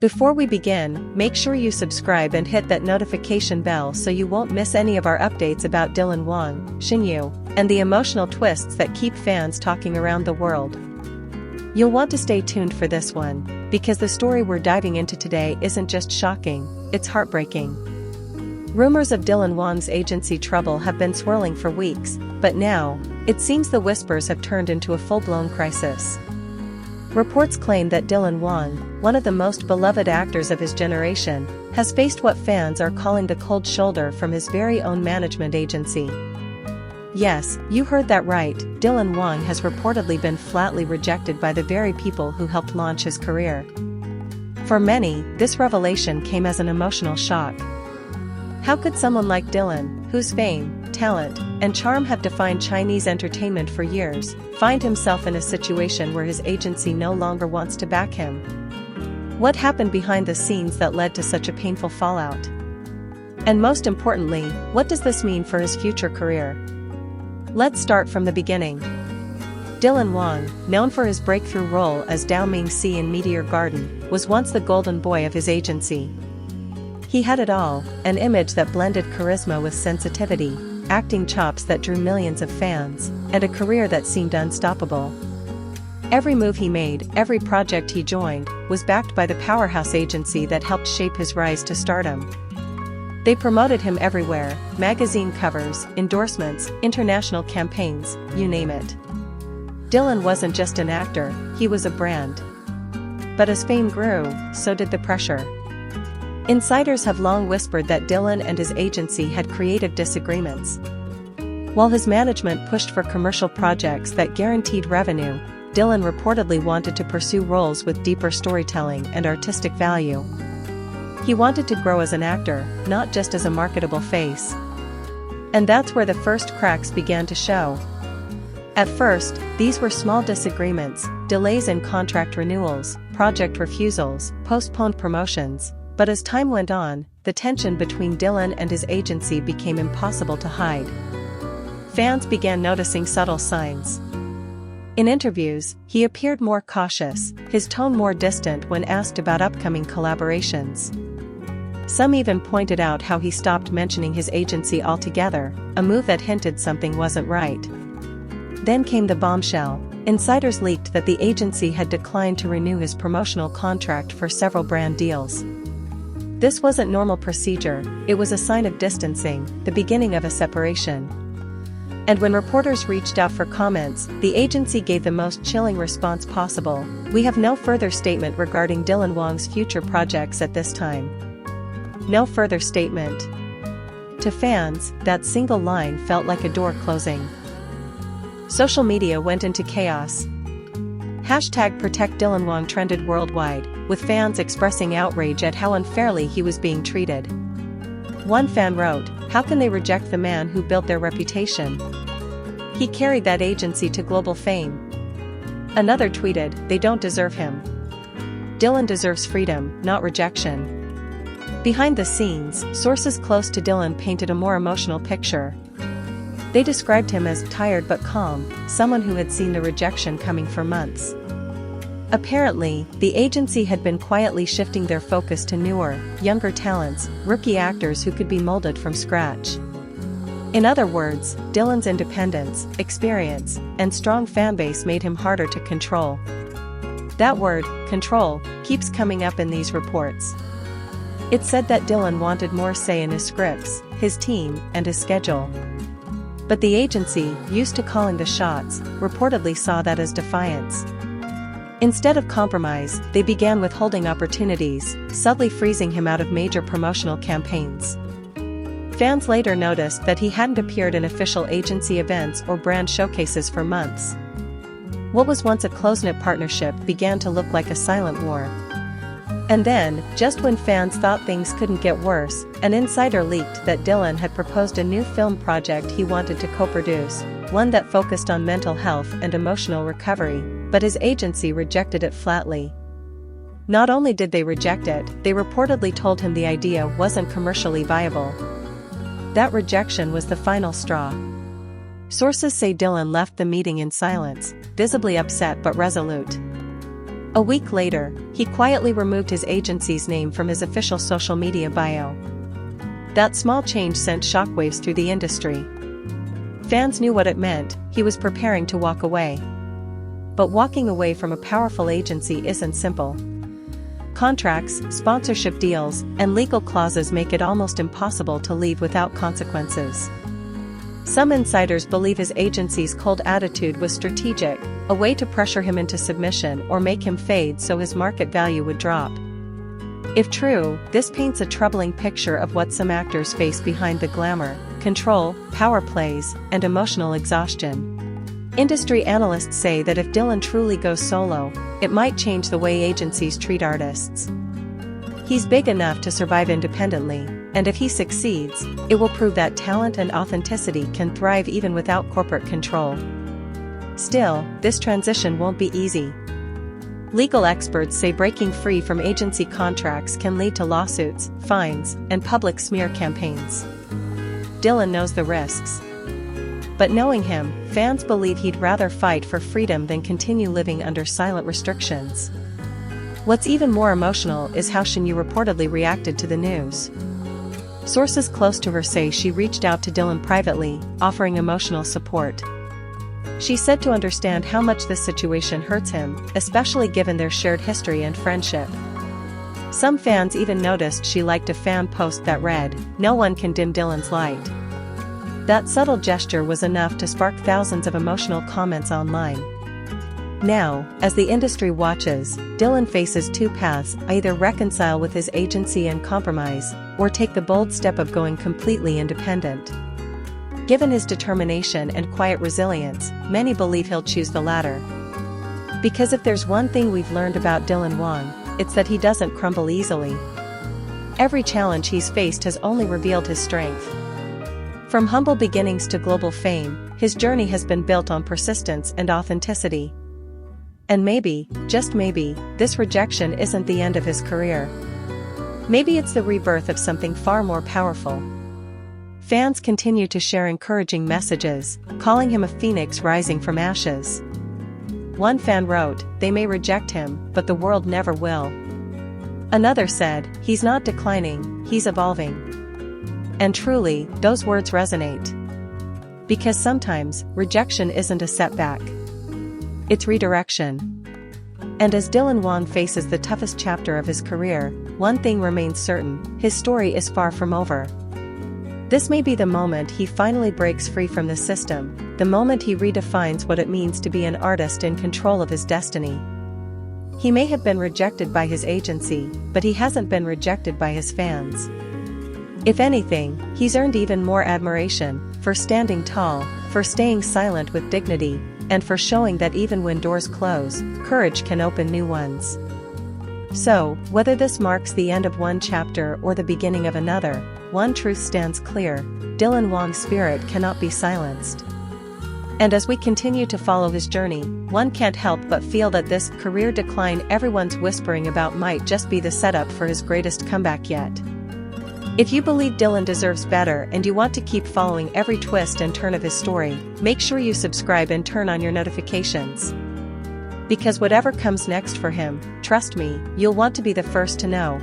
Before we begin, make sure you subscribe and hit that notification bell so you won't miss any of our updates about Wang Xinyu and the emotional twists that keep fans talking around the world. You'll want to stay tuned for this one, because the story we're diving into today isn't just shocking, it's heartbreaking. Rumors of Wang's agency trouble have been swirling for weeks, but now, it seems the whispers have turned into a full-blown crisis. Reports claim that Wang, one of the most beloved actors of his generation, has faced what fans are calling the cold shoulder from his very own management agency. Yes, you heard that right, Wang has reportedly been flatly rejected by the very people who helped launch his career. For many, this revelation came as an emotional shock. How could someone like Dylan, whose fame, talent, and charm have defined Chinese entertainment for years, find himself in a situation where his agency no longer wants to back him? What happened behind the scenes that led to such a painful fallout? And most importantly, what does this mean for his future career? Let's start from the beginning. Wang, known for his breakthrough role as Dao Mingxi in Meteor Garden, was once the golden boy of his agency. He had it all, an image that blended charisma with sensitivity, acting chops that drew millions of fans, and a career that seemed unstoppable. Every move he made, every project he joined, was backed by the powerhouse agency that helped shape his rise to stardom. They promoted him everywhere: magazine covers, endorsements, international campaigns, you name it. Dylan wasn't just an actor, he was a brand. But as fame grew, so did the pressure. Insiders have long whispered that Dylan and his agency had creative disagreements. While his management pushed for commercial projects that guaranteed revenue, Dylan reportedly wanted to pursue roles with deeper storytelling and artistic value. He wanted to grow as an actor, not just as a marketable face. And that's where the first cracks began to show. At first, these were small disagreements, delays in contract renewals, project refusals, postponed promotions. But as time went on, the tension between Dylan and his agency became impossible to hide. Fans began noticing subtle signs. In interviews, he appeared more cautious, his tone more distant when asked about upcoming collaborations. Some even pointed out how he stopped mentioning his agency altogether, a move that hinted something wasn't right. Then came the bombshell. Insiders leaked that the agency had declined to renew his promotional contract for several brand deals. This wasn't normal procedure, it was a sign of distancing, the beginning of a separation. And when reporters reached out for comments, the agency gave the most chilling response possible: "We have no further statement regarding Wang's future projects at this time." No further statement. To fans, that single line felt like a door closing. Social media went into chaos. #ProtectDylanWang trended worldwide, with fans expressing outrage at how unfairly he was being treated. One fan wrote, "How can they reject the man who built their reputation? He carried that agency to global fame." Another tweeted, "They don't deserve him. Dylan deserves freedom, not rejection." Behind the scenes, sources close to Dylan painted a more emotional picture. They described him as tired but calm, someone who had seen the rejection coming for months. Apparently, the agency had been quietly shifting their focus to newer, younger talents, rookie actors who could be molded from scratch. In other words, Dylan's independence, experience, and strong fanbase made him harder to control. That word, control, keeps coming up in these reports. It said that Dylan wanted more say in his scripts, his team, and his schedule. But the agency, used to calling the shots, reportedly saw that as defiance. Instead of compromise, they began withholding opportunities, subtly freezing him out of major promotional campaigns. Fans later noticed that he hadn't appeared in official agency events or brand showcases for months. What was once a close-knit partnership began to look like a silent war. And then, just when fans thought things couldn't get worse, an insider leaked that Dylan had proposed a new film project he wanted to co-produce, one that focused on mental health and emotional recovery, but his agency rejected it flatly. Not only did they reject it, they reportedly told him the idea wasn't commercially viable. That rejection was the final straw. Sources say Dylan left the meeting in silence, visibly upset but resolute. A week later, he quietly removed his agency's name from his official social media bio. That small change sent shockwaves through the industry. Fans knew what it meant, he was preparing to walk away. But walking away from a powerful agency isn't simple. Contracts, sponsorship deals, and legal clauses make it almost impossible to leave without consequences. Some insiders believe his agency's cold attitude was strategic, a way to pressure him into submission or make him fade so his market value would drop. If true, this paints a troubling picture of what some actors face behind the glamour, control, power plays, and emotional exhaustion. Industry analysts say that if Dylan truly goes solo, it might change the way agencies treat artists. He's big enough to survive independently, and if he succeeds, it will prove that talent and authenticity can thrive even without corporate control. Still, this transition won't be easy. Legal experts say breaking free from agency contracts can lead to lawsuits, fines, and public smear campaigns. Dylan knows the risks. But knowing him, fans believe he'd rather fight for freedom than continue living under silent restrictions. What's even more emotional is how Shin Yu reportedly reacted to the news. Sources close to her say she reached out to Dylan privately, offering emotional support. She said to understand how much this situation hurts him, especially given their shared history and friendship. Some fans even noticed she liked a fan post that read, "No one can dim Dylan's light." That subtle gesture was enough to spark thousands of emotional comments online. Now, as the industry watches, Dylan faces two paths: either reconcile with his agency and compromise, or take the bold step of going completely independent. Given his determination and quiet resilience, many believe he'll choose the latter. Because if there's one thing we've learned about Dylan Wang, it's that he doesn't crumble easily. Every challenge he's faced has only revealed his strength. From humble beginnings to global fame, his journey has been built on persistence and authenticity. And maybe, just maybe, this rejection isn't the end of his career. Maybe it's the rebirth of something far more powerful. Fans continue to share encouraging messages, calling him a phoenix rising from ashes. One fan wrote, "They may reject him, but the world never will." Another said, "He's not declining, he's evolving." And truly, those words resonate. Because sometimes, rejection isn't a setback. It's redirection. And as Dylan Wang faces the toughest chapter of his career, one thing remains certain: his story is far from over. This may be the moment he finally breaks free from the system, the moment he redefines what it means to be an artist in control of his destiny. He may have been rejected by his agency, but he hasn't been rejected by his fans. If anything, he's earned even more admiration, for standing tall, for staying silent with dignity, and for showing that even when doors close, courage can open new ones. So, whether this marks the end of one chapter or the beginning of another, one truth stands clear: Dylan Wang's spirit cannot be silenced. And as we continue to follow his journey, one can't help but feel that this career decline everyone's whispering about might just be the setup for his greatest comeback yet. If you believe Dylan deserves better and you want to keep following every twist and turn of his story, make sure you subscribe and turn on your notifications. Because whatever comes next for him, trust me, you'll want to be the first to know.